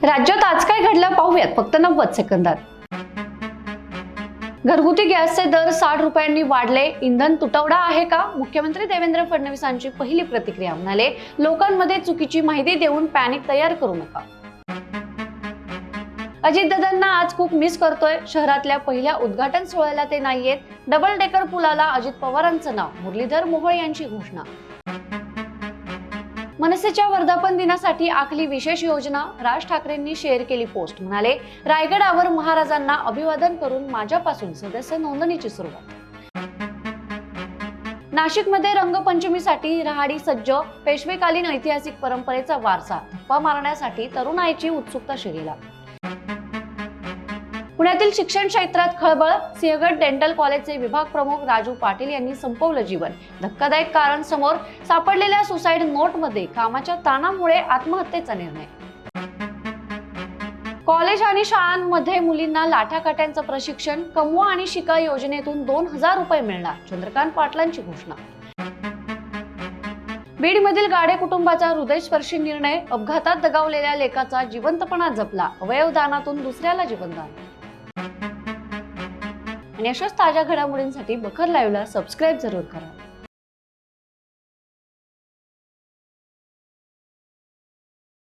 राज्यात आज काय घडलं पाहूयात फक्त 90 सेकंदात। घरगुती गॅसचे दर 60 रुपयांनी वाढले, इंधन तुटवडा आहे का? मुख्यमंत्री देवेंद्र फडणवीसांची पहिली प्रतिक्रिया, म्हणाले लोकांमध्ये चुकीची माहिती देऊन पॅनिक तयार करू नका। अजितदादांना आज खूप मिस करतोय, शहरातल्या पहिल्या उद्घाटन सोहळ्याला ते नाहीयेत। डबल डेकर पुलाला अजित पवारांचं नाव, मुरलीधर मोहोळ यांची घोषणा। मनसेच्या वर्धापन दिनासाठी आखली विशेष योजना, राज ठाकरेंनी शेअर केली पोस्ट, म्हणाले रायगडावर महाराजांना अभिवादन करून माझ्यापासून सदस्य नोंदणीची सुरुवात। नाशिकमध्ये रंगपंचमीसाठी रहाडी सज्ज, पेशवेकालीन ऐतिहासिक परंपरेचा वारसा धप्पा मारण्यासाठी तरुणाईची उत्सुकता शिगेला। पुण्यातील शिक्षण क्षेत्रात खळबळ, सिंहगड डेंटल कॉलेजचे विभाग प्रमुख राजू पाटील यांनी संपवलं जीवन, धक्कादायक कारण समोर, सापडलेल्या सुसाईड नोटमध्ये कामाच्या ताणामुळे आत्महत्येचा निर्णय। कॉलेज आणि शाळांमध्ये मुलींना लाठाकाट्यांचं प्रशिक्षण, कमवा आणि शिका योजनेतून 2000 रुपये मिळणार, चंद्रकांत पाटलांची घोषणा। बीडमधील गाडे कुटुंबाचा हृदयस्पर्शी निर्णय, अपघातात दगावलेल्या लेकाचा जिवंतपणा जपला, अवयवदानातून दुसऱ्याला जीवनदान। आणि अशाच ताज्या घडामोडींसाठी बखर लाईव्हला सबस्क्राईब जरूर करा।